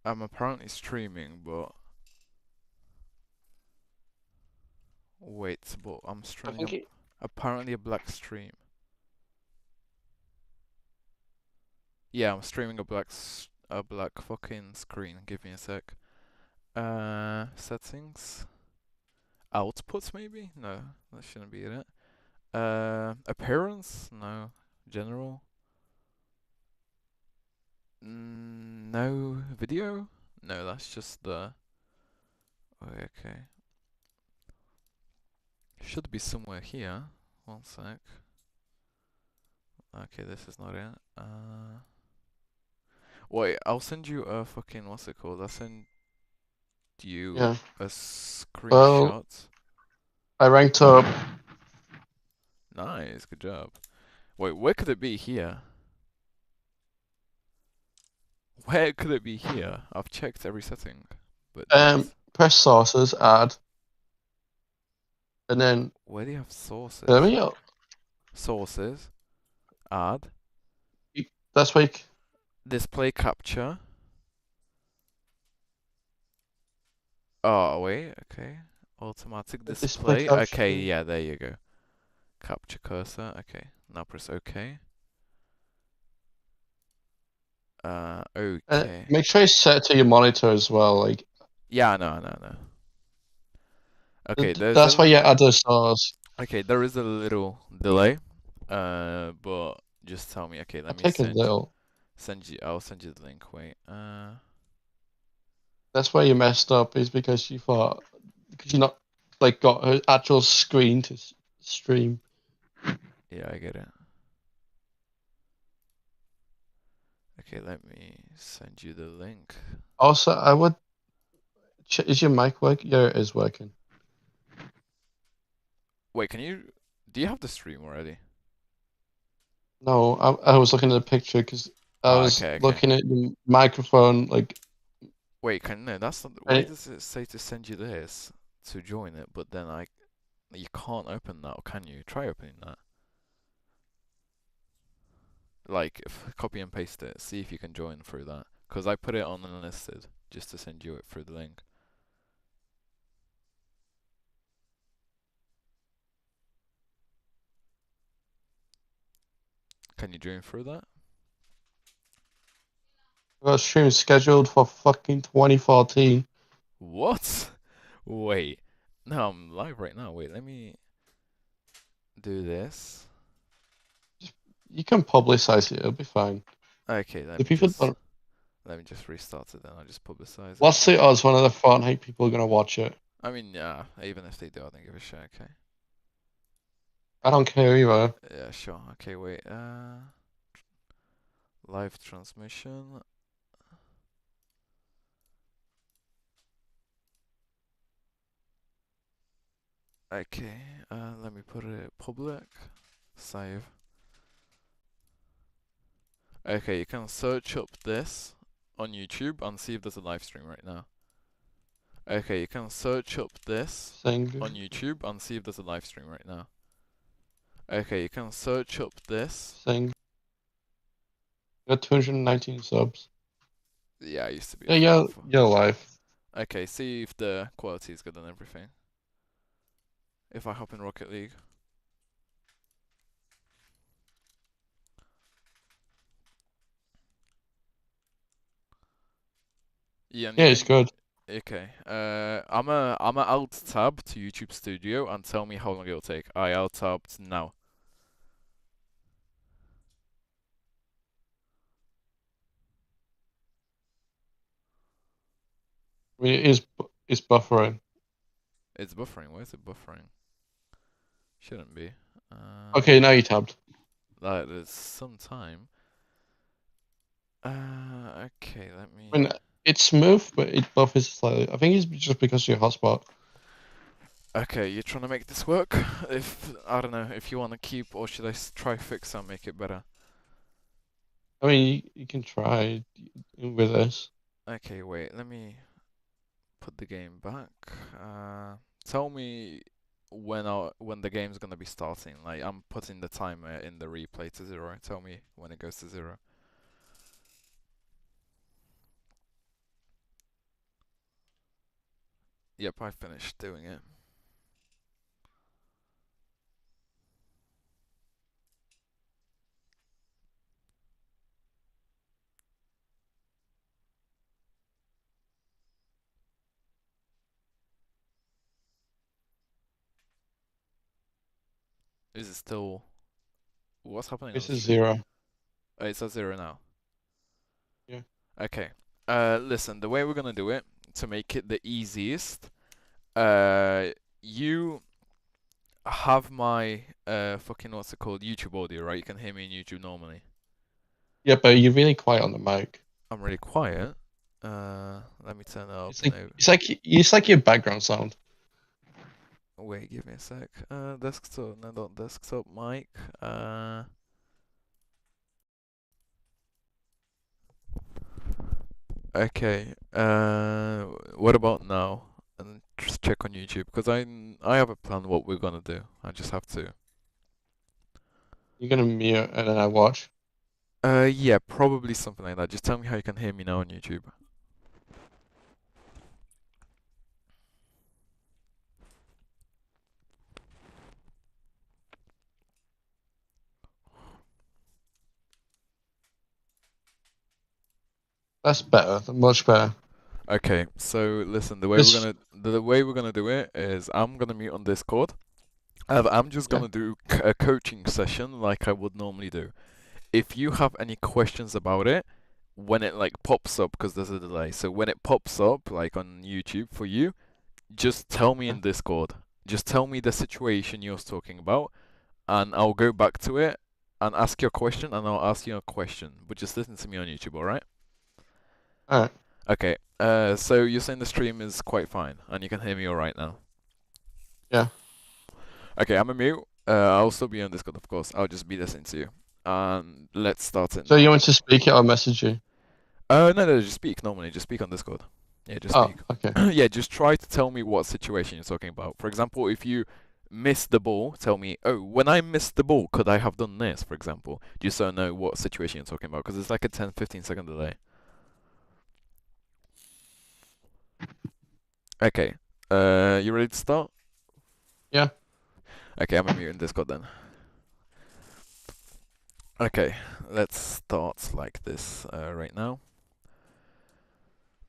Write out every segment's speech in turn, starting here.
I'm apparently streaming, but wait, but I'm I streaming think it, apparently a black stream. Yeah, I'm streaming a black fucking screen. Give me a sec. Settings, outputs maybe? No, that shouldn't be it. Appearance? No. General? No. Video? No, that's just the. Okay. Should be somewhere here. One sec. Okay, this is not it. Wait, I'll send you a fucking what's it called? I'll send you yeah. a Well, screenshot. I ranked up. Nice, good job. Wait, where could it be here? Where could it be here? I've checked every setting, but that's Press sources, add, and then where do you have sources? me up. Sources, add, That's where display capture. Oh wait, okay. Automatic the display display. Okay, capture. yeah, there you go. Capture cursor. Okay, now press OK. Okay. Make sure you set it to your monitor as well. Like Yeah, no. Okay, there's that's why you a add the source. okay, there is a little delay. But just tell me. Okay, I let me take a little. send you. I'll send you the link. Wait. That's where you messed up is because you thought because you not like got an actual screen to stream. Yeah, I get it. Okay, let me send you the link. Also, I would. Is your mic working? Yeah, it is working. Wait, can you? Do you have the stream already? No, I was looking at the picture because I Ah, was okay. looking at the microphone. Like, Wait, can no? That's not. Why I, does it say to send you this to join it? But then you can't open that, or can you? Try opening that. Like, if, copy and paste it. See if you can join through that. Cause I put it on unlisted just to send you it through the link. Can you join through that? got a stream scheduled for fucking 2014. What? Wait. No, I'm live right now. Wait, let me do this. You can publicize it. It'll be fine. Okay, The people don't. let me just restart it then. I'll just publicize it. What's the odds one of the Fortnite people are gonna watch it? I mean, yeah, even if they do, I don't give a shit, okay? I don't care either. Yeah, sure. Okay, wait. Live transmission. Okay, let me put it public. Save. Okay, you can search up this on YouTube and see if there's a live stream right now. Okay, you can search up this on Thing. YouTube and see if there's a live stream right now. Okay, you can search up this. Thing. Got 219 subs. Yeah, I used to be a Yeah, fan yeah, before. you're live. Okay, see if the quality is good and everything. If I hop in Rocket League. Yeah, and you Yeah, it's can. good. Okay. I'm a alt tab to YouTube Studio and tell me how long it'll take. I alt tabbed now. I mean, it's buffering. It's buffering. Why is it buffering? Shouldn't be. Okay, now you tabbed. That is some time. Okay, let I me. mean, it's smooth, but it buffers slightly. I think it's just because your hotspot. Okay, you're trying to make this work? If I don't know if you want to keep, or should I try fix and make it better? I mean, you can try with this. Okay, wait. Let me put the game back. Tell me when the game's gonna be starting. Like I'm putting the timer in the replay to 0. Tell me when it goes to 0. Yep, I finished doing it. Is it still... What's happening on This the is stream? 0. Oh, it's at 0 now. Yeah. Okay. Listen, the way we're gonna do it, to make it the easiest, you have my fucking what's it called, YouTube audio, right? You can hear me in YouTube normally. Yeah, but you're really quiet on the mic. I'm really quiet. Let me turn it up. No, It's like your background sound. wait, give me a sec. Desktop, no, not desktop mic. Okay. What about now? And just check on YouTube because I have a plan what we're gonna do. I just have to. You're gonna mute and then I watch. Yeah, probably something like that. Just tell me how you can hear me now on YouTube. That's better, much better. Okay, so listen, This, the way we're gonna do it is I'm gonna mute on Discord. And I'm just yeah. gonna do a coaching session like I would normally do. If you have any questions about it, when it like pops up, because there's a delay. So when it pops up, like on YouTube for you, just tell me Yeah. in Discord. Just tell me the situation you're talking about, and I'll go back to it and ask you a question, and I'll ask you a question. But just listen to me on YouTube, alright? Alright. Okay. So you're saying the stream is quite fine, and you can hear me alright now. Yeah. Okay, I'm a mute. I'll still be on Discord, of course. I'll just be listening to you. And let's start it So now. you want to speak it or message you? No, just speak normally. Just speak on Discord. Yeah, just Oh, speak. okay. Yeah, just try to tell me what situation you're talking about. For example, if you miss the ball, tell me, oh, when I missed the ball, could I have done this, for example? Just so I know what situation you're talking about, because it's like a 10-15 second delay. Okay. You ready to start? Yeah. Okay, I'm a mute in Discord then. Okay, let's start like this right now.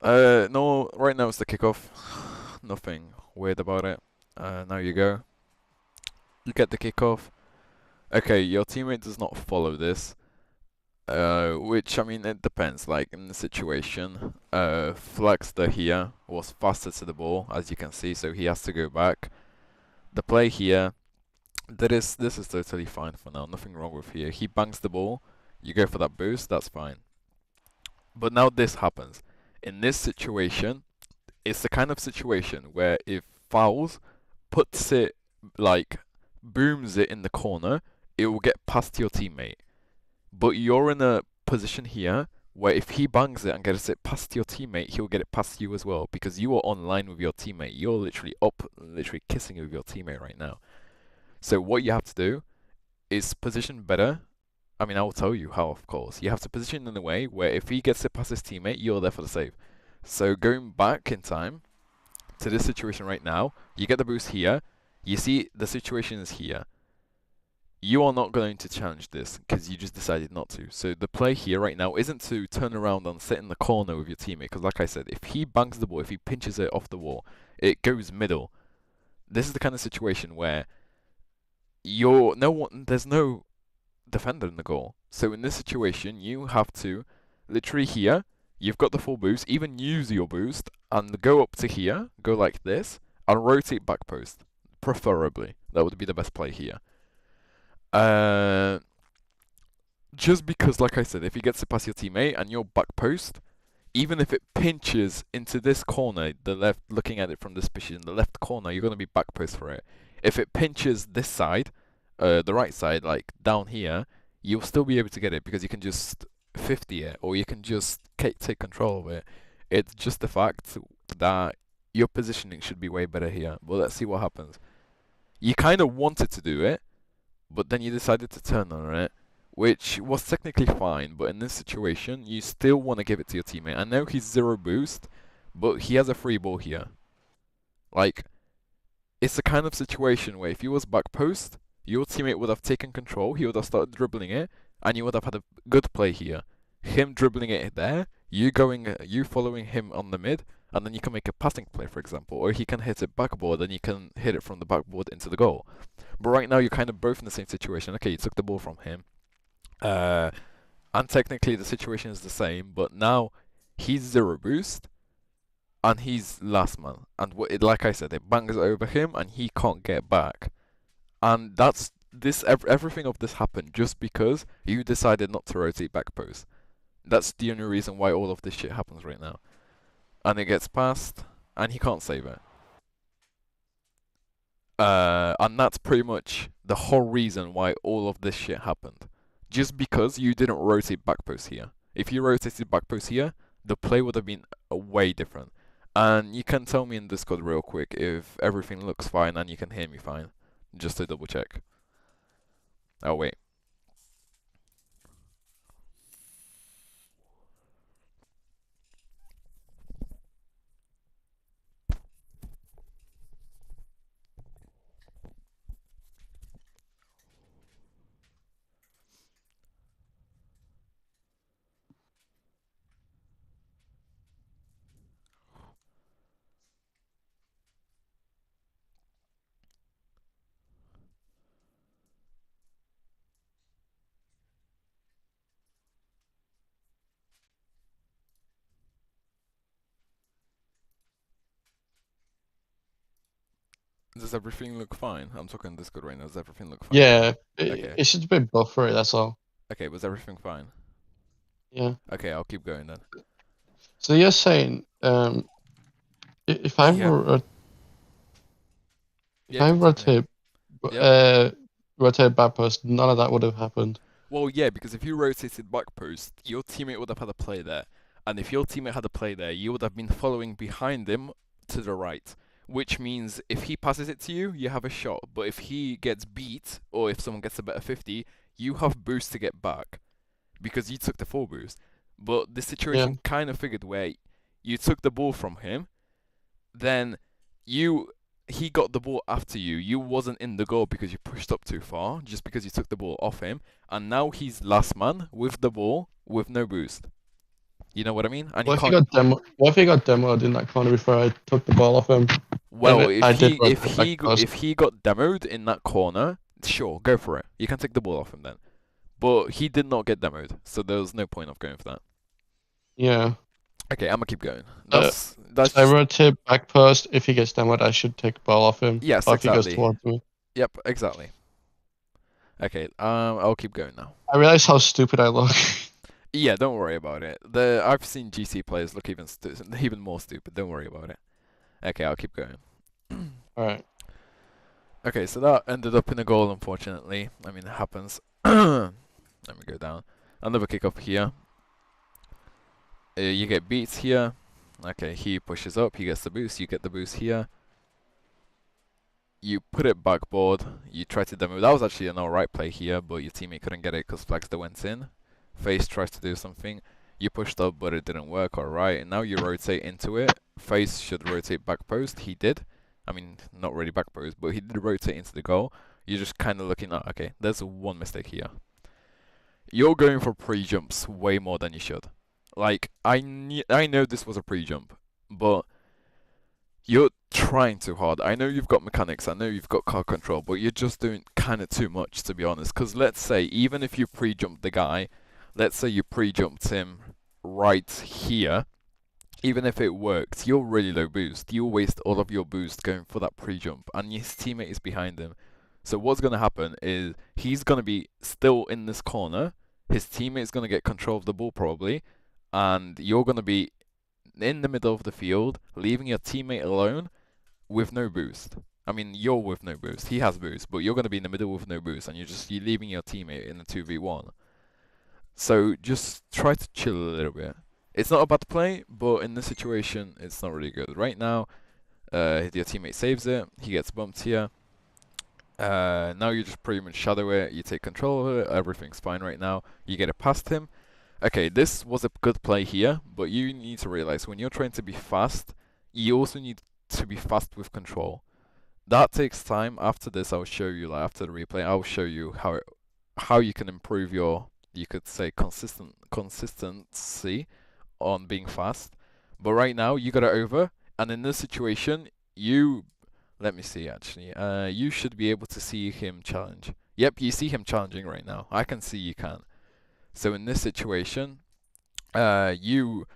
No, right now it's the kickoff. Nothing weird about it. Now you go. You get the kickoff. Okay, your teammate does not follow this. Which, I mean, it depends. Like, in the situation, Flaxter here was faster to the ball, as you can see, so he has to go back. The play here, this is totally fine for now. Nothing wrong with here. He bangs the ball. You go for that boost, that's fine. But now this happens. In this situation, it's the kind of situation where if fouls puts it, like, booms it in the corner, it will get past your teammate. But you're in a position here where if he bangs it and gets it past your teammate, he'll get it past you as well because you are online with your teammate. You're literally up, literally kissing with your teammate right now. So what you have to do is position better. I mean, I will tell you how, of course. You have to position in a way where if he gets it past his teammate, you're there for the save. So going back in time to this situation right now, you get the boost here. You see the situation is here. You are not going to challenge this because you just decided not to. So the play here right now isn't to turn around and sit in the corner with your teammate. Because like I said, if he bangs the ball, if he pinches it off the wall, it goes middle. This is the kind of situation where there's no defender in the goal. So in this situation, you have to literally here, you've got the full boost, even use your boost, and go up to here, go like this, and rotate back post. Preferably. That would be the best play here. Just because, like I said, if he gets it past your teammate and your back post, even if it pinches into this corner, the left, looking at it from this position, the left corner, you're going to be back post for it. If it pinches this side, the right side, like down here, you'll still be able to get it because you can just 50 it or you can just take control of it. It's just the fact that your positioning should be way better here. But let's see what happens. You kind of wanted to do it, but then you decided to turn on it, which was technically fine, but in this situation, you still want to give it to your teammate. I know he's 0 boost, but he has a free ball here. Like, it's the kind of situation where if you was back post, your teammate would have taken control, he would have started dribbling it, and you would have had a good play here. Him dribbling it there, you following him on the mid, and then you can make a passing play, for example, or he can hit it backboard and you can hit it from the backboard into the goal. But right now you're kind of both in the same situation. Okay, you took the ball from him, and technically the situation is the same, but now he's 0 boost and he's last man. And like I said, it bangs over him and he can't get back. And that's everything of this happened just because you decided not to rotate back post. That's the only reason why all of this shit happens right now. And it gets passed, and he can't save it. And that's pretty much the whole reason why all of this shit happened. Just because you didn't rotate back post here. If you rotated back post here, the play would have been way different. And you can tell me in Discord real quick if everything looks fine and you can hear me fine. Just to double check. Oh, wait. Does everything look fine? I'm talking Discord right now. Does everything look fine? Yeah, Okay. it's just a bit buffery, that's all. Okay, was everything fine? Yeah. Okay, I'll keep going then. So you're saying, if I Yeah. were if Yeah, I continue. rotate back post, none of that would have happened. Well, yeah, because if you rotated back post, your teammate would have had a play there. And if your teammate had a play there, you would have been following behind him to the right. Which means if he passes it to you, you have a shot. But if he gets beat, or if someone gets a better 50, you have boost to get back. Because you took the full boost. But the situation kind of figured where you took the ball from him, then he got the ball after you. You wasn't in the goal because you pushed up too far, just because you took the ball off him. And now he's last man with the ball with no boost. You know what I mean? And What if he got demoed in that corner before I took the ball off him? Well, if he got demoed in that corner, sure, go for it. You can take the ball off him then. But he did not get demoed, so there was no point of going for that. Yeah. Okay, I'm gonna keep going. That's I rotate back post. If he gets demoed, I should take the ball off him. Yes, or exactly. If he goes towards me. Yep, exactly. Okay, I'll keep going now. I realize how stupid I look. Yeah, don't worry about it. I've seen GC players look even more stupid. Don't worry about it. Okay, I'll keep going. Alright. Okay, so that ended up in a goal, unfortunately. I mean, it happens. Let me go down. Another kick up here. You get beats here. Okay, he pushes up, he gets the boost, you get the boost here. You put it backboard, you try to demo. That was actually an alright play here, but your teammate couldn't get it because Flagster went in. FaZe tries to do something. You pushed up, but it didn't work, alright. And now you rotate into it. FaZe should rotate back post, he did. I mean, not really back post, but he did rotate into the goal. You're just kind of looking at, okay, there's one mistake here. You're going for pre-jumps way more than you should. Like, I know this was a pre-jump, but you're trying too hard. I know you've got mechanics, I know you've got car control, but you're just doing kind of too much, to be honest. Because let's say, even if you pre-jumped the guy, let's say you pre-jumped him right here, even if it worked, you're really low boost. You'll waste all of your boost going for that pre-jump, and his teammate is behind him. So what's going to happen is, he's going to be still in this corner, his teammate's going to get control of the ball probably, and you're going to be in the middle of the field, leaving your teammate alone with no boost. I mean, you're with no boost. He has boost, but you're going to be in the middle with no boost, and you're leaving your teammate in a 2v1. So just try to chill a little bit. It's not a bad play, but in this situation, it's not really good. Right now, your teammate saves it. He gets bumped here. Now you just pretty much shadow it. You take control of it. Everything's fine right now. You get it past him. Okay, this was a good play here, but you need to realize when you're trying to be fast, you also need to be fast with control. That takes time. After this, I'll show you, like after the replay, I'll show you how you can improve your, you could say, consistency on being fast. But right now, you got it over, and in this situation, let me see actually. You should be able to see him challenge. Yep, you see him challenging right now. I can see you can. So in this situation, you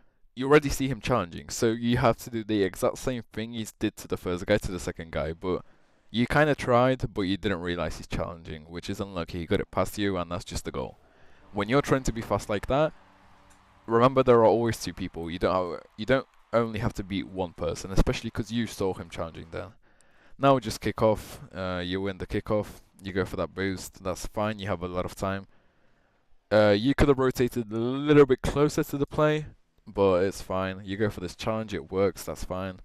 already see him challenging. So you have to do the exact same thing he did to the first guy, to the second guy. But you kind of tried, but you didn't realize he's challenging, which is unlucky. He got it past you, and that's just the goal. When you're trying to be fast like that, remember there are always two people. You don't only have to beat one person, especially because you saw him challenging there. Now just kick off. You win the kickoff. You go for that boost. That's fine. You have a lot of time. You could have rotated a little bit closer to the play, but it's fine. You go for this challenge. It works. That's fine.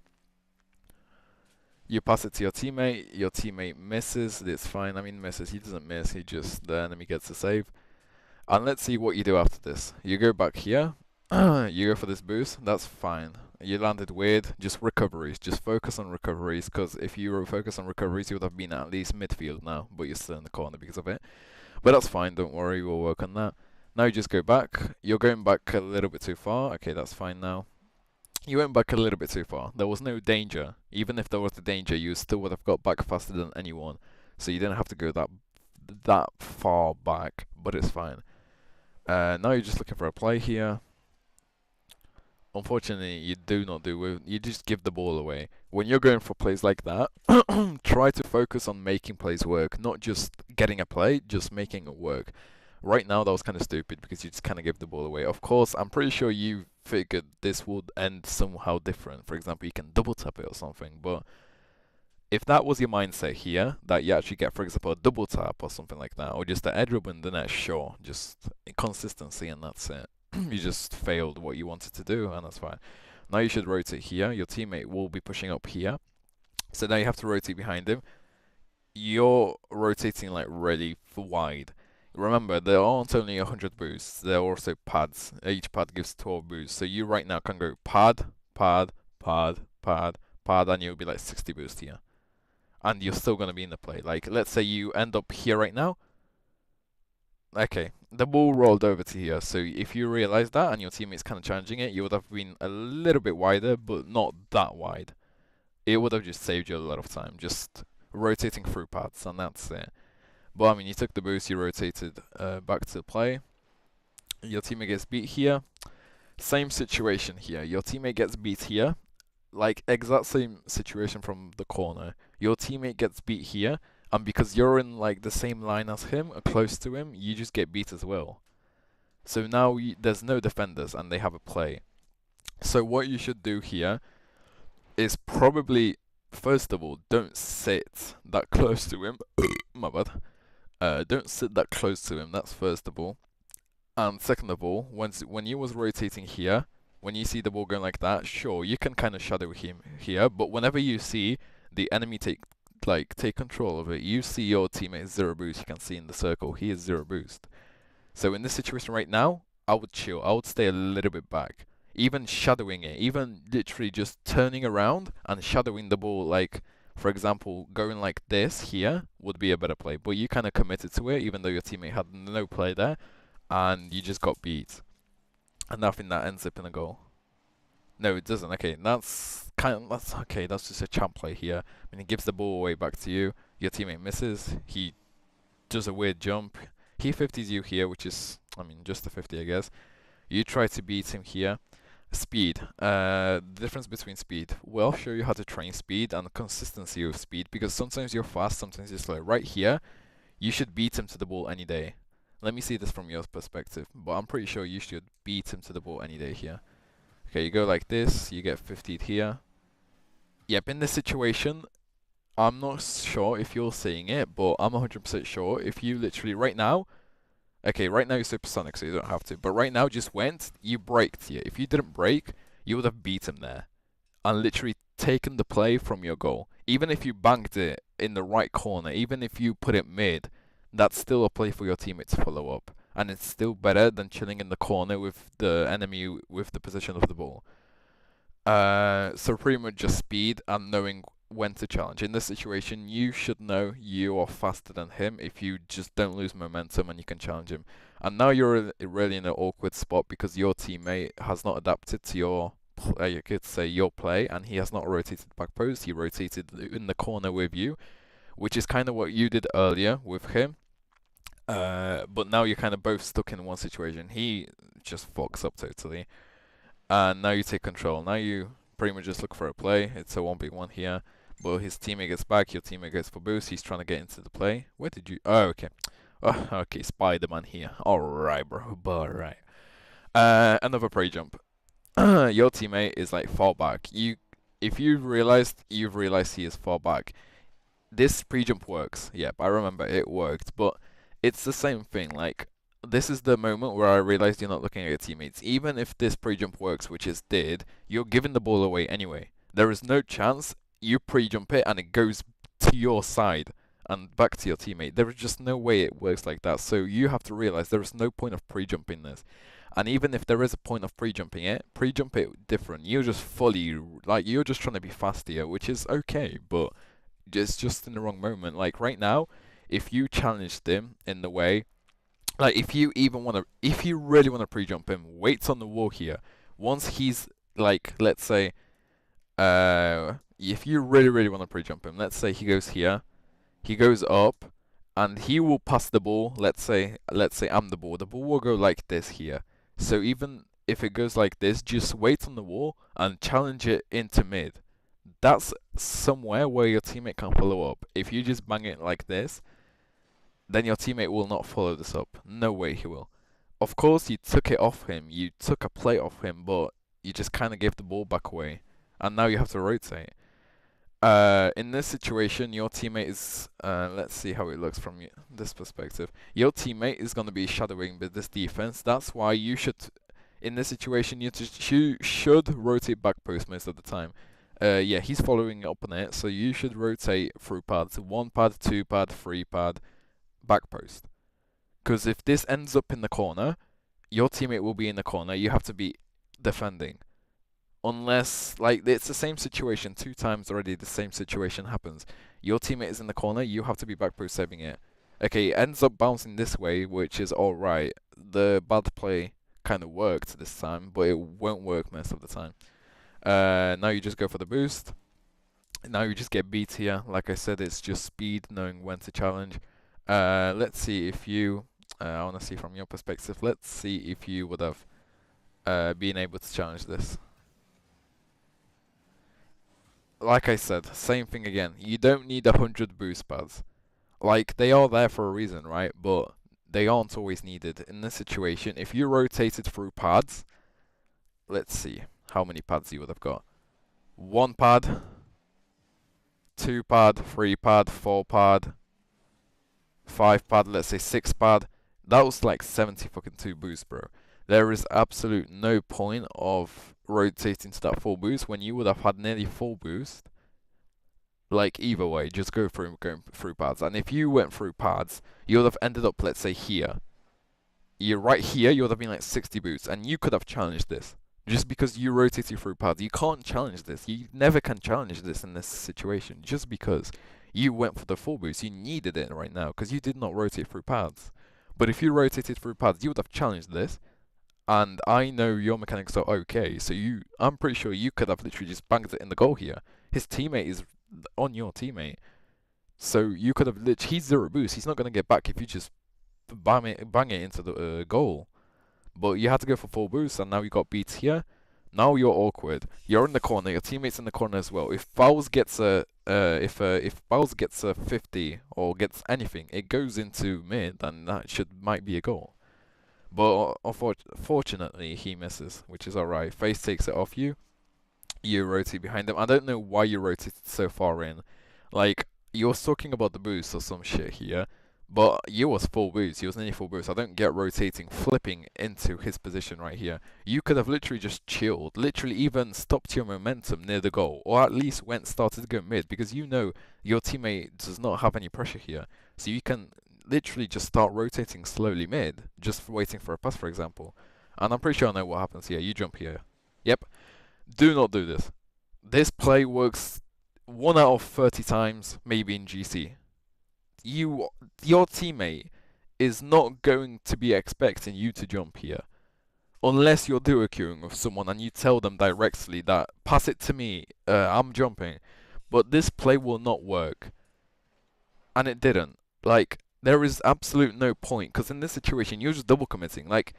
You pass it to your teammate. Your teammate misses. It's fine. I mean, misses. He doesn't miss. The enemy gets a save. And let's see what you do after this. You go back here. You go for this boost. That's fine. You landed weird. Just recoveries. Just focus on recoveries, because if you were focused on recoveries, you would have been at least midfield now, but you're still in the corner because of it. But that's fine. Don't worry. We'll work on that. Now you just go back. You're going back a little bit too far. Okay, that's fine now. You went back a little bit too far. There was no danger. Even if there was a danger, you still would have got back faster than anyone. So you didn't have to go that far back, but it's fine. Now you're just looking for a play here. Unfortunately, you do not do. You just give the ball away. When you're going for plays like that, try to focus on making plays work, not just getting a play, just making it work. Right now, that was kind of stupid because you just kind of gave the ball away. Of course, I'm pretty sure you figured this would end somehow different. For example, you can double tap it or something. But if that was your mindset here, that you actually get, for example, a double tap or something like that, or just the edge rub in the net, sure, just inconsistency and that's it. You just failed what you wanted to do, and that's fine. Now you should rotate here. Your teammate will be pushing up here. So now you have to rotate behind him. You're rotating like really wide. Remember, there aren't only 100 boosts, there are also pads. Each pad gives 12 boosts. So you right now can go pad, pad, pad, pad, pad, and you'll be like 60 boosts here. And you're still going to be in the play. Like, let's say you end up here right now. Okay, the ball rolled over to here. So if you realize that and your teammate's kind of challenging it, you would have been a little bit wider, but not that wide. It would have just saved you a lot of time, just rotating through pads, and that's it. But I mean, you took the boost, you rotated back to the play. Your teammate gets beat here. Same situation here. Your teammate gets beat here. Like, exact same situation from the corner. Your teammate gets beat here. And because you're in like the same line as him, or close to him, you just get beat as well. So now there's no defenders and they have a play. So what you should do here is probably, first of all, don't sit that close to him. My bad. Don't sit that close to him. That's first of all. And second of all, when you was rotating here, when you see the ball going like that, sure, you can kind of shadow him here. But whenever you see the enemy take control of it, you see your teammate 0 boost. You can see in the circle he is 0 boost. So in this situation right now, I would chill. I would stay a little bit back, even shadowing it, even literally just turning around and shadowing the ball. Like, for example, going like this here would be a better play, but you kind of committed to it even though your teammate had no play there and you just got beat. And I think that ends up in a goal. No, it doesn't. Okay, that's just a champ play here. I mean, he gives the ball away back to you. Your teammate misses. He does a weird jump. He 50s you here, which is, I mean, just a 50, I guess. You try to beat him here. Speed. The difference between speed. Well, I'll show you how to train speed and consistency of speed, because sometimes you're fast, sometimes you're slow. Right here, you should beat him to the ball any day. Let me see this from your perspective, but I'm pretty sure you should beat him to the ball any day here. Okay, you go like this, you get 50'd here. Yep, in this situation, I'm not sure if you're seeing it, but I'm 100% sure if you literally, right now, okay, right now you're supersonic, so you don't have to, but right now just went, you braked here. If you didn't brake, you would have beat him there and literally taken the play from your goal. Even if you banked it in the right corner, even if you put it mid, that's still a play for your teammate to follow up. And it's still better than chilling in the corner with the enemy with the position of the ball. So pretty much just speed and knowing when to challenge. In this situation, you should know you are faster than him if you just don't lose momentum and you can challenge him. And now you're really in an awkward spot because your teammate has not adapted to your, you could say, your play, and he has not rotated back post. He rotated in the corner with you, which is kind of what you did earlier with him. But now you're kind of both stuck in one situation. He just fucks up totally. And now you take control. Now you pretty much just look for a play. It's a 1v1 here. But his teammate gets back, your teammate goes for boost. He's trying to get into the play. Where did you... Oh, okay. Oh, okay, Spider-Man here. Alright, bro. Alright. Another prey jump. Your teammate is like far back. If you've realized he is far back. This pre-jump works. Yep, I remember it worked. But it's the same thing. Like, this is the moment where I realized you're not looking at your teammates. Even if this pre-jump works, which it did, you're giving the ball away anyway. There is no chance you pre-jump it and it goes to your side and back to your teammate. There is just no way it works like that. So you have to realize there is no point of pre-jumping this. And even if there is a point of pre-jumping it, pre-jump it different. You're just fully, like, you're just trying to be fast here, which is okay, but it's just in the wrong moment. Like, right now, if you challenged him in the way, like, if you really want to pre-jump him, wait on the wall here. Once he's, like, let's say, if you really want to pre-jump him, let's say he goes here, he goes up, and he will pass the ball. Let's say I'm the ball. The ball will go like this here. So even if it goes like this, just wait on the wall and challenge it into mid. That's somewhere where your teammate can follow up. If you just bang it like this, then your teammate will not follow this up. No way he will. Of course, you took it off him. You took a play off him, but you just kind of gave the ball back away. And now you have to rotate. In this situation, your teammate is... let's see how it looks from this perspective. Your teammate is going to be shadowing with this defense. That's why you should... In this situation, you should rotate back post most of the time. Yeah, he's following up on it, so you should rotate through pads. 1 pad, 2 pad, 3 pad, back post. Because if this ends up in the corner, your teammate will be in the corner. You have to be defending. Unless, like, it's the same situation. 2 times already the same situation happens. Your teammate is in the corner. You have to be back post saving it. Okay, it ends up bouncing this way, which is alright. The bad play kind of worked this time, but it won't work most of the time. Now you just go for the boost. Now you just get beat here. Like I said, it's just speed, knowing when to challenge. Let's see if you... I want to see from your perspective. Let's see if you would have been able to challenge this. Like I said, same thing again. You don't need 100 boost pads. Like, they are there for a reason, right? But they aren't always needed. In this situation, if you rotated through pads... Let's see how many pads you would have got. 1 pad, 2 pad, 3 pad, 4 pad, 5 pad, let's say 6 pad. That was like 70 fucking 2 boost, bro. There is absolute no point of rotating to that full boost when you would have had nearly full boost. Like, either way, just going through pads. And if you went through pads, you would have ended up, let's say, here. You're right here, you would have been like 60 boosts, and you could have challenged this. Just because you rotated through pads, you can't challenge this. You never can challenge this in this situation. Just because you went for the full boost, you needed it right now, because you did not rotate through pads. But if you rotated through pads, you would have challenged this. And I know your mechanics are okay, so I'm pretty sure you could have literally just banged it in the goal here. His teammate is on your teammate. So you could have he's 0 boost. He's not going to get back if you just bang it into the goal. But you had to go for full boost, and now you got beat here. Now you're awkward. You're in the corner. Your teammate's in the corner as well. If Bowles gets if Bowles gets a 50 or gets anything, it goes into mid, and that might be a goal. But unfortunately, he misses, which is alright. Face takes it off you. You rotate behind him. I don't know why you rotated so far in. Like, you're talking about the boost or some shit here. But you was full boost. He was nearly full boost. I don't get rotating, flipping into his position right here. You could have literally just chilled. Literally even stopped your momentum near the goal. Or at least started to go mid. Because you know your teammate does not have any pressure here. So you can literally just start rotating slowly mid. Just waiting for a pass, for example. And I'm pretty sure I know what happens here. You jump here. Yep. Do not do this. This play works 1 out of 30 times, maybe in GC. Your teammate is not going to be expecting you to jump here. Unless you're duo queuing with someone and you tell them directly that, pass it to me, I'm jumping. But this play will not work. And it didn't. Like, there is absolute no point, because in this situation, you're just double committing. Like,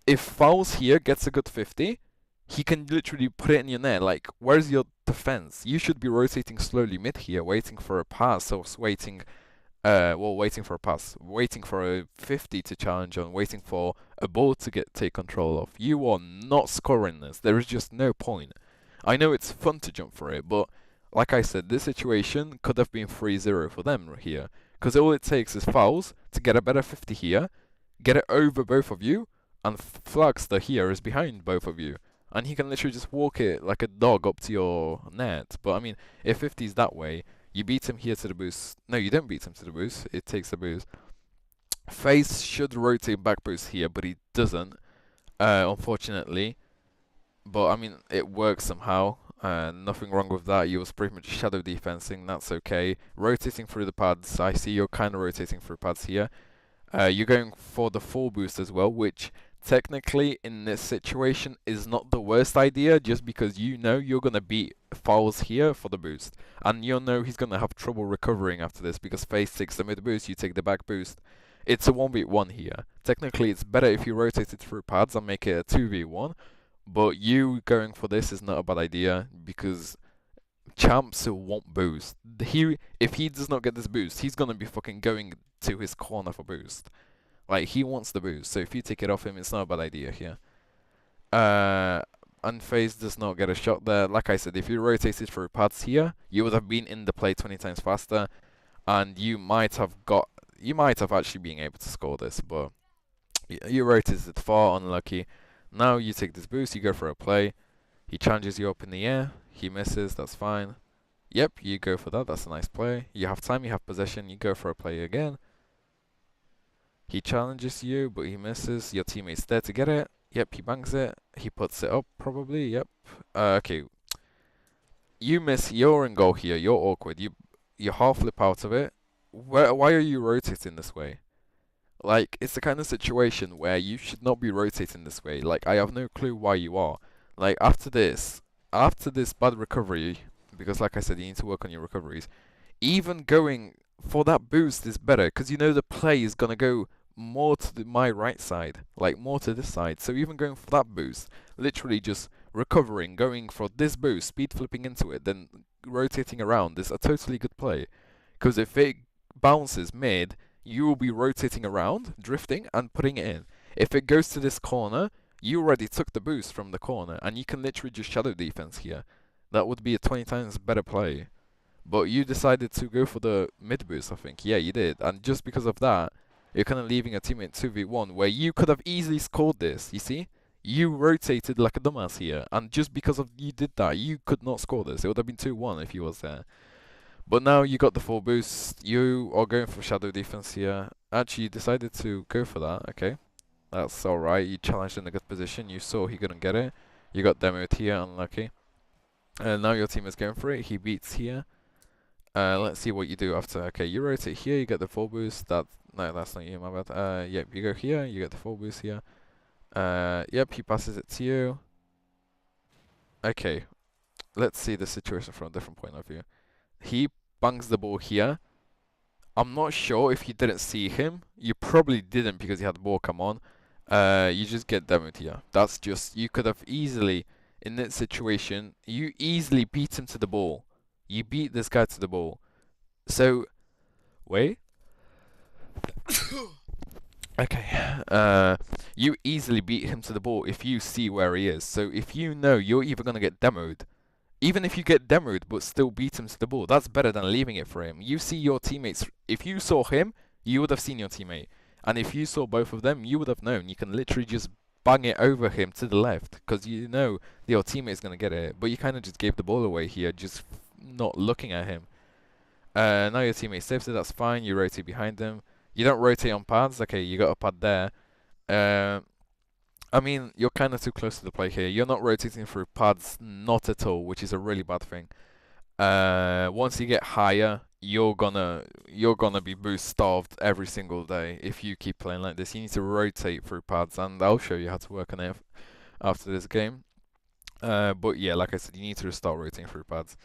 if Fouls here gets a good 50, he can literally put it in your net. Like, where's your defense? You should be rotating slowly mid here, waiting for a pass, or waiting waiting for a pass, waiting for a 50 to challenge on, waiting for a ball to take control of. You are not scoring this. There is just no point. I know it's fun to jump for it, but like I said, this situation could have been 3-0 for them here. Because all it takes is Fouls to get a better 50 here, get it over both of you, and Flagster here is behind both of you. And he can literally just walk it like a dog up to your net. But I mean, if 50's that way, you beat him here to the boost. No, you don't beat him to the boost. It takes the boost. FaZe should rotate back boost here, but he doesn't, unfortunately. But I mean, it works somehow. Nothing wrong with that. You was pretty much shadow defensing. That's okay. Rotating through the pads. I see you're kind of rotating through pads here. You're going for the full boost as well, which technically in this situation is not the worst idea, just because you know you're going to beat Fouls here for the boost. And you know he's going to have trouble recovering after this, because FaZe takes the mid boost, you take the back boost. It's a 1v1 here. Technically it's better if you rotate it through pads and make it a 2v1, but you going for this is not a bad idea, because Champs won't boost. If he does not get this boost, he's going to be fucking going to his corner for boost. Like, he wants the boost, so if you take it off him, it's not a bad idea here. And FaZe does not get a shot there. Like I said, if you rotated through pads here, you would have been in the play 20 times faster, and you might have actually been able to score this, but you rotated far, unlucky. Now you take this boost, you go for a play. He challenges you up in the air, he misses, that's fine. Yep, you go for that, that's a nice play. You have time, you have possession, you go for a play again. He challenges you, but he misses. Your teammate's there to get it. Yep, he bangs it. He puts it up, probably. Yep. Okay. You miss. You're in goal here. You're awkward. You half flip out of it. Why are you rotating this way? Like, it's the kind of situation where you should not be rotating this way. Like, I have no clue why you are. Like, after this bad recovery, because like I said, you need to work on your recoveries. Even going for that boost is better, because you know the play is gonna go more to my right side, like more to this side. So even going for that boost, literally just recovering, going for this boost, speed flipping into it, then rotating around is a totally good play. Because if it bounces mid, you will be rotating around, drifting, and putting it in. If it goes to this corner, you already took the boost from the corner, and you can literally just shadow defense here. That would be a 20 times better play. But you decided to go for the mid boost, I think. Yeah, you did. And just because of that, you're kind of leaving a teammate 2v1 where you could have easily scored this, you see? You rotated like a dumbass here, and just because of you did that, you could not score this. It would have been 2-1 if you was there. But now you got the full boost. You are going for shadow defense here. Actually, you decided to go for that. Okay, that's alright. You challenged in a good position. You saw he couldn't get it. You got demoed here, unlucky. And now your team is going for it. He beats here. Let's see what you do after. Okay, you rotate here, you get the full boost. No, that's not you, my bad. Yep, you go here, you get the full boost here. Yep, he passes it to you. Okay, let's see the situation from a different point of view. He bangs the ball here. I'm not sure if you didn't see him. You probably didn't because he had the ball come on. You just get demoed here. That's just, you could have easily, in that situation, you easily beat him to the ball. You beat this guy to the ball. So, wait. Okay. You easily beat him to the ball if you see where he is. So if you know you're either going to get demoed, even if you get demoed but still beat him to the ball, that's better than leaving it for him. You see your teammates. If you saw him, you would have seen your teammate. And if you saw both of them, you would have known. You can literally just bang it over him to the left, because you know your teammate is going to get it. But you kind of just gave the ball away here, just not looking at him. Now your teammate saves it, that's fine. You rotate behind him. You don't rotate on pads. Okay, you got a pad there. I mean, you're kind of too close to the play here. You're not rotating through pads, not at all, which is a really bad thing. Once you get higher, you're gonna be boost starved every single day if you keep playing like this. You need to rotate through pads, and I'll show you how to work on it after this game. But yeah, like I said, you need to start rotating through pads.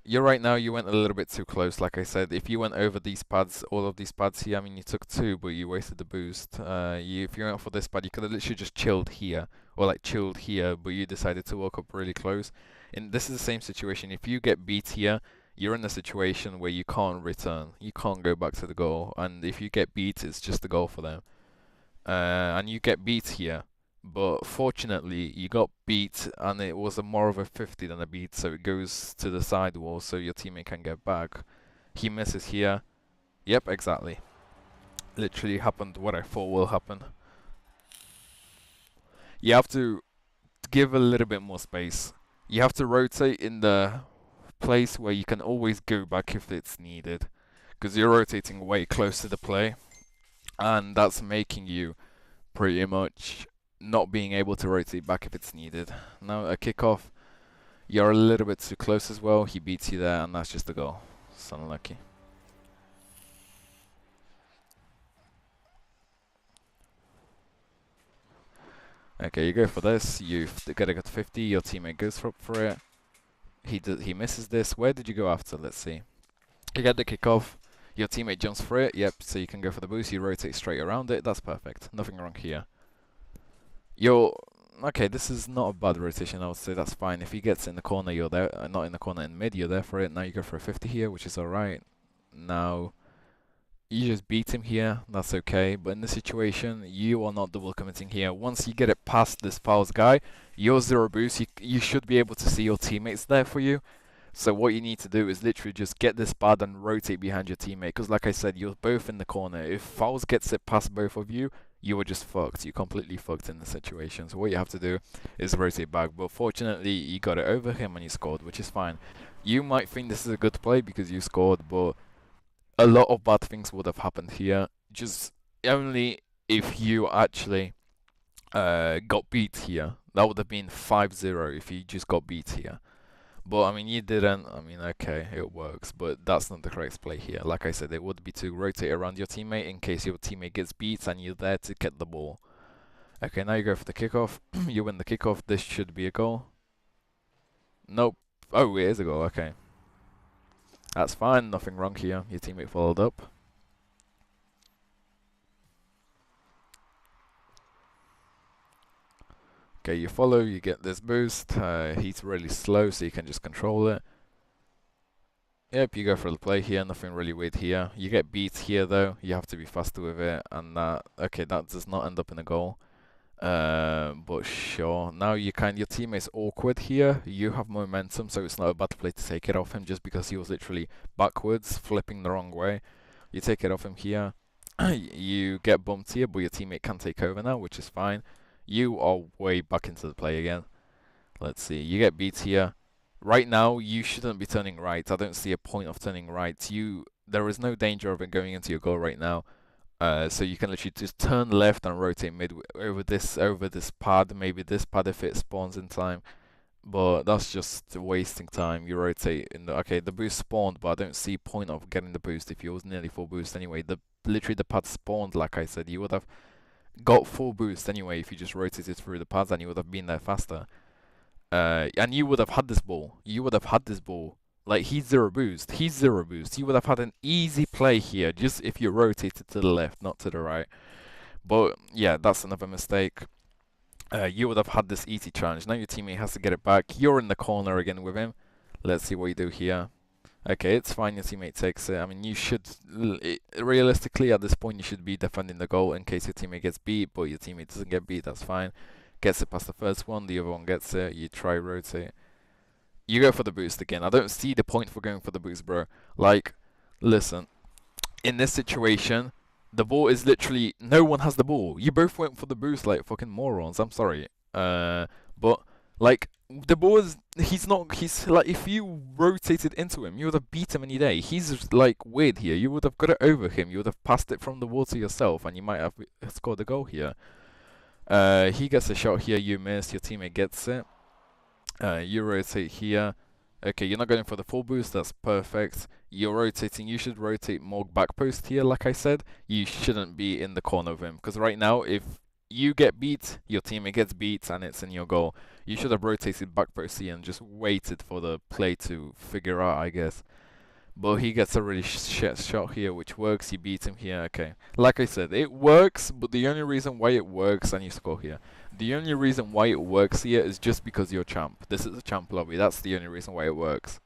You're right now, you went a little bit too close, like I said. If you went over these pads, all of these pads here, I mean, you took two, but you wasted the boost. If you went for this pad, you could have literally just chilled here, or like chilled here, but you decided to walk up really close. And this is the same situation. If you get beat here, you're in a situation where you can't return. You can't go back to the goal. And if you get beat, it's just a goal for them. And you get beat here. But fortunately, you got beat, and it was more of a 50 than a beat, so it goes to the sidewall, so your teammate can get back. He misses here. Yep, exactly. Literally happened what I thought will happen. You have to give a little bit more space. You have to rotate in the place where you can always go back if it's needed, because you're rotating way close to the play, and that's making you pretty much not being able to rotate back if it's needed. Now a kickoff, you're a little bit too close as well. He beats you there, and that's just a goal. It's unlucky. Okay, you go for this. You get a good 50. Your teammate goes for it. He misses this. Where did you go after? Let's see. You get the kickoff. Your teammate jumps for it. Yep. So you can go for the boost. You rotate straight around it. That's perfect. Nothing wrong here. Okay, this is not a bad rotation, I would say. That's fine. If he gets in the corner, you're there. Not in the corner, in mid, you're there for it. Now you go for a 50 here, which is alright. Now, you just beat him here. That's okay. But in this situation, you are not double committing here. Once you get it past this Fouls guy, you're zero boost. You should be able to see your teammates there for you. So what you need to do is literally just get this pad and rotate behind your teammate. Because like I said, you're both in the corner. If Fouls gets it past both of you, you were just fucked. You're completely fucked in the situation. So what you have to do is rotate back. But fortunately, you got it over him and you scored, which is fine. You might think this is a good play because you scored, but a lot of bad things would have happened here. Just only if you actually got beat here. That would have been 5-0 if you just got beat here. But I mean, you didn't. I mean, okay, it works, but that's not the correct play here. Like I said, it would be to rotate around your teammate in case your teammate gets beat and you're there to get the ball. Okay, now you go for the kickoff. You win the kickoff. This should be a goal. Nope. Oh, it is a goal. Okay. That's fine. Nothing wrong here. Your teammate followed up. Okay, you follow, you get this boost. He's really slow, so you can just control it. Yep, you go for the play here, nothing really weird here. You get beat here though, you have to be faster with it, and okay, that does not end up in a goal. But sure, now your teammate's awkward here. You have momentum, so it's not a bad play to take it off him just because he was literally backwards, flipping the wrong way. You take it off him here. You get bumped here, but your teammate can take over now, which is fine. You are way back into the play again. Let's see. You get beat here. Right now, you shouldn't be turning right. I don't see a point of turning right. There is no danger of it going into your goal right now. So you can literally just turn left and rotate mid over this pad. Maybe this pad if it spawns in time. But that's just wasting time. You rotate in okay, the boost spawned, but I don't see point of getting the boost if you was nearly full boost anyway. Literally the pad spawned, like I said. You would have got full boost anyway if you just rotated through the pads and you would have been there faster. And you would have had this ball. Like, he's zero boost. You would have had an easy play here just if you rotated to the left, not to the right. But yeah, that's another mistake. You would have had this easy challenge. Now your teammate has to get it back. You're in the corner again with him. Let's see what you do here. Okay, it's fine. Your teammate takes it. I mean, you should realistically at this point you should be defending the goal in case your teammate gets beat, but your teammate doesn't get beat. That's fine. Gets it past the first one. The other one gets it. You try rotate. You go for the boost again. I don't see the point for going for the boost, bro. Like, listen. In this situation, the ball is literally no one has the ball. You both went for the boost like fucking morons. I'm sorry. But like, the ball is, he's like, if you rotated into him, you would have beat him any day. He's like weird here. You would have got it over him. You would have passed it from the wall to yourself, and you might have scored a goal here. He gets a shot here, you miss, your teammate gets it. You rotate here. Okay, you're not going for the full boost, that's perfect. You're rotating, you should rotate more back post here, like I said. You shouldn't be in the corner of him, because right now, if you get beat, your teammate gets beat, and it's in your goal. You should have rotated back post here and just waited for the play to figure out, I guess. But he gets a really shit shot here, which works. You beat him here. Okay. Like I said, it works, but the only reason why it works, and you score here. The only reason why it works here is just because you're champ. This is a champ lobby. That's the only reason why it works.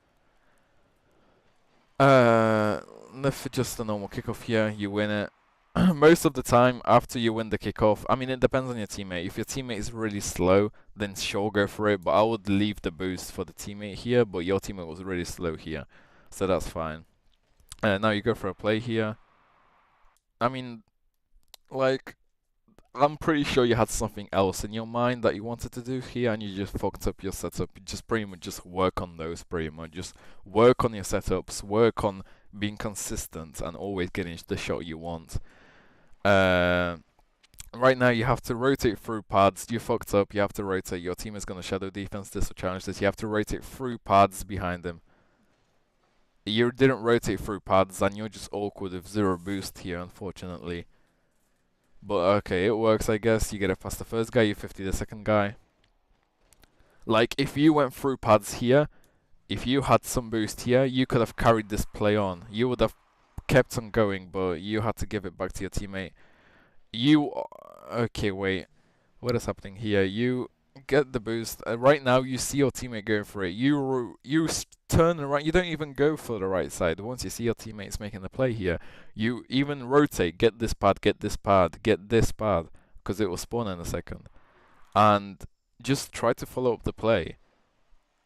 If just a normal kickoff here, you win it. Most of the time, after you win the kickoff, I mean, it depends on your teammate. If your teammate is really slow, then sure, go for it. But I would leave the boost for the teammate here, but your teammate was really slow here. So that's fine. Now you go for a play here. I mean, like, I'm pretty sure you had something else in your mind that you wanted to do here, and you just fucked up your setup. You just pretty much just work on those, pretty much. Just work on your setups, work on being consistent, and always getting the shot you want. Right now you have to rotate through pads. You fucked up. You have to rotate. Your team is going to shadow defense this or challenge this. You have to rotate through pads behind them. You didn't rotate through pads, and you're just awkward with 0 boost here, unfortunately. But okay, it works, I guess. You get it past the first guy, you 50 the second guy. Like, if you went through pads here, if you had some boost here, you could have carried this play on. You would have kept on going, but you had to give it back to your teammate. Okay, wait. What is happening here? You get the boost. Right now, you see your teammate going for it. You turn around. You don't even go for the right side. Once you see your teammates making the play here, you even rotate. Get this pad. Get this pad. Get this pad, because it will spawn in a second. And just try to follow up the play.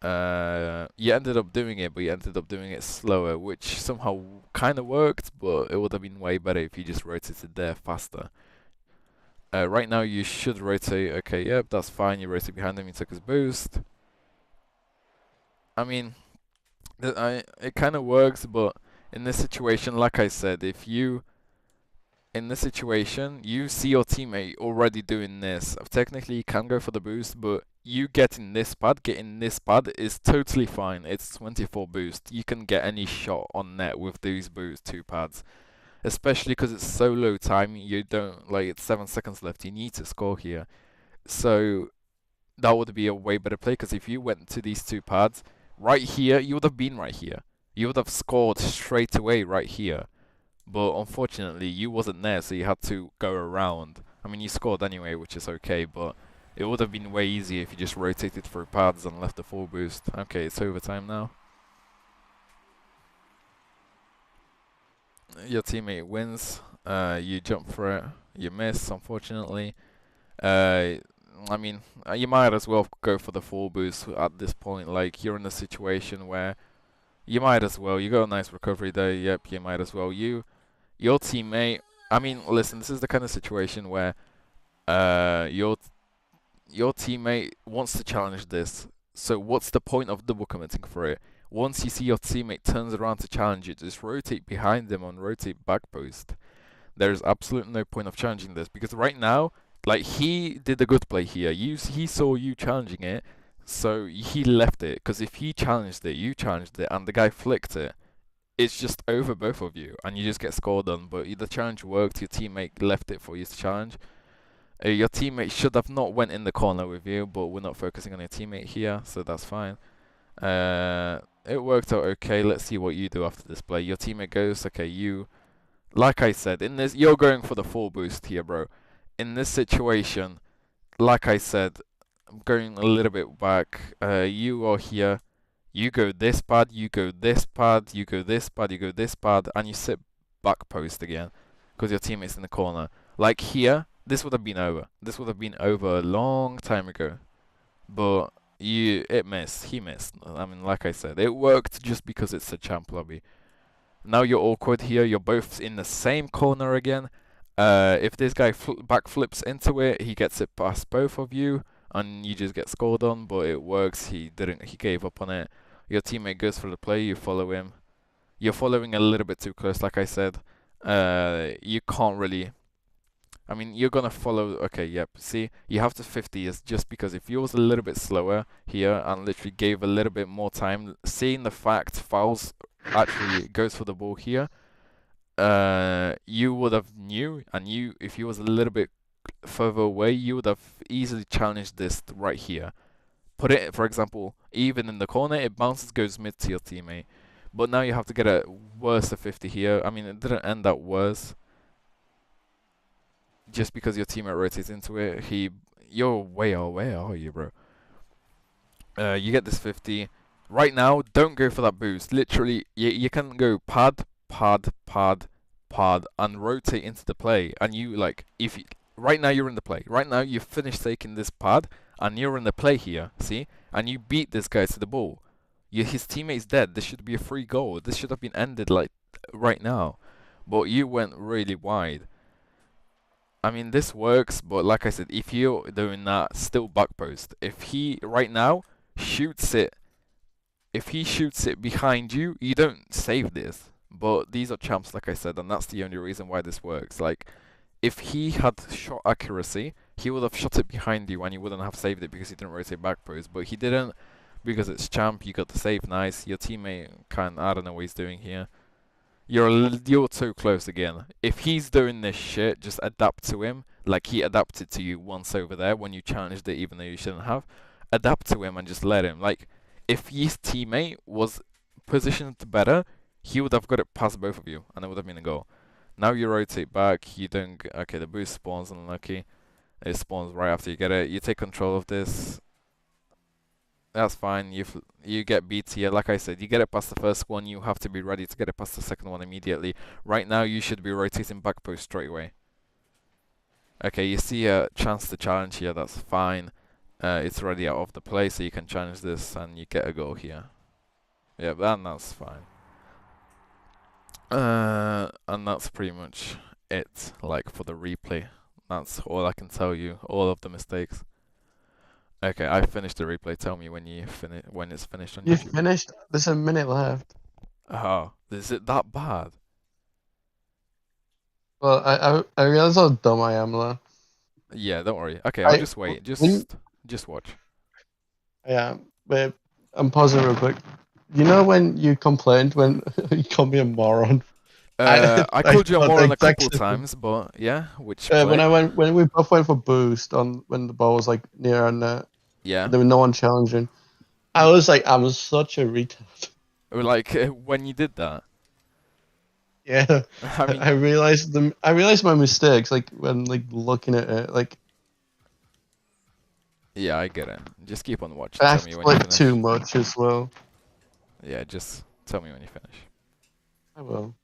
You ended up doing it, but you ended up doing it slower, which somehow kind of worked, but it would have been way better if you just rotated there faster. Right now you should rotate. Okay, yep, that's fine. You rotate behind him, you took his boost. I mean, it kind of works, but in this situation, like I said, in this situation, you see your teammate already doing this. Technically, you can go for the boost, but you getting this pad is totally fine. It's 24 boost. You can get any shot on net with these boost 2 pads. Especially because it's so low time, you don't, like, it's 7 seconds left, you need to score here. So, that would be a way better play, because if you went to these 2 pads, right here, you would have been right here. You would have scored straight away right here. But unfortunately, you wasn't there, so you had to go around. I mean, you scored anyway, which is okay, but it would have been way easier if you just rotated through pads and left the full boost. Okay, it's overtime now. Your teammate wins. You jump for it. You miss, unfortunately. I mean, you might as well go for the full boost at this point. Like, you're in a situation where you might as well. You got a nice recovery there. Yep, you might as well. Your teammate. I mean, listen. This is the kind of situation where your teammate wants to challenge this. So what's the point of double committing for it? Once you see your teammate turns around to challenge it, just rotate behind them and rotate back post. There's absolutely no point of challenging this, because right now, like, he did a good play here. He saw you challenging it, so he left it. Because if he challenged it, you challenged it, and the guy flicked it, it's just over both of you, and you just get scored on. But the challenge worked. Your teammate left it for you to challenge. Your teammate should have not went in the corner with you, but we're not focusing on your teammate here, so that's fine. It worked out okay. Let's see what you do after this play. Your teammate goes, okay, like I said, in this, you're going for the full boost here, bro. In this situation, like I said, I'm going a little bit back. You are here. You go this pad, you go this pad, you go this pad, you go this pad, and you sit back post again, because your teammate's in the corner. Like here, this would have been over. This would have been over a long time ago. But it missed. He missed. I mean, like I said, it worked just because it's a champ lobby. Now you're awkward here. You're both in the same corner again. If this guy backflips into it, he gets it past both of you, and you just get scored on. But it works. He didn't. He gave up on it. Your teammate goes for the play. You follow him. You're following a little bit too close, like I said. You can't really I mean, you're gonna follow. Okay, yep. See, you have to 50 is just because if you was a little bit slower here and literally gave a little bit more time, seeing the fact Fouls actually goes for the ball here, you would have knew, and you if you was a little bit further away, you would have easily challenged this right here. Put it, for example, even in the corner, it bounces, goes mid to your teammate. But now you have to get a worse of 50 here. I mean, it didn't end that worse. Just because your teammate rotates into it, you're way away, are you, bro? You get this 50. Right now, don't go for that boost. Literally, you can go pad, pad, pad, pad, and rotate into the play. And you, like, if you, right now you're in the play. Right now, you've finished taking this pad, and you're in the play here, see? And you beat this guy to the ball. His teammate's dead. This should be a free goal. This should have been ended, like, right now. But you went really wide. I mean, this works, but like I said, if you're doing that, still back post. If he, right now, shoots it, if he shoots it behind you, you don't save this. But these are champs, like I said, and that's the only reason why this works. Like, if he had shot accuracy, he would have shot it behind you and you wouldn't have saved it because he didn't rotate back post. But he didn't because it's champ, you got the save nice. Your teammate I don't know what he's doing here. You're too close again. If he's doing this shit, just adapt to him. Like he adapted to you once over there when you challenged it, even though you shouldn't have. Adapt to him and just let him. Like if his teammate was positioned better, he would have got it past both of you, and it would have been a goal. Now you rotate back. You don't. Okay, the boost spawns unlucky. It spawns right after you get it. You take control of this. That's fine. You get BT. Like I said, you get it past the first one. You have to be ready to get it past the second one immediately. Right now, you should be rotating back post straight away. Okay, you see a chance to challenge here. That's fine. It's already out of the play, so you can challenge this and you get a goal here. Yeah, that's fine. And that's pretty much it. Like for the replay, that's all I can tell you. All of the mistakes. Okay, I finished the replay. Tell me when when it's finished on You YouTube. finished? There's a minute left. Oh, is it that bad? Well, I realize how dumb I am now. Yeah, don't worry. Okay, I'll just wait. When, Just watch. yeah, but I'm pausing real quick. You know when you complained when you called me a moron? I called you a thought moron a exact couple same thing. times, but yeah, which When we both went for boost on when the ball was like near our net, yeah, there was no one challenging. I was like, I'm such a retard. or like when you did that. Yeah, I mean, I realized my mistakes like when like looking at it like yeah, I get it. Just keep on watching. I Tell me act when you like finish. too much as well. Yeah, just tell me when you finish. I will.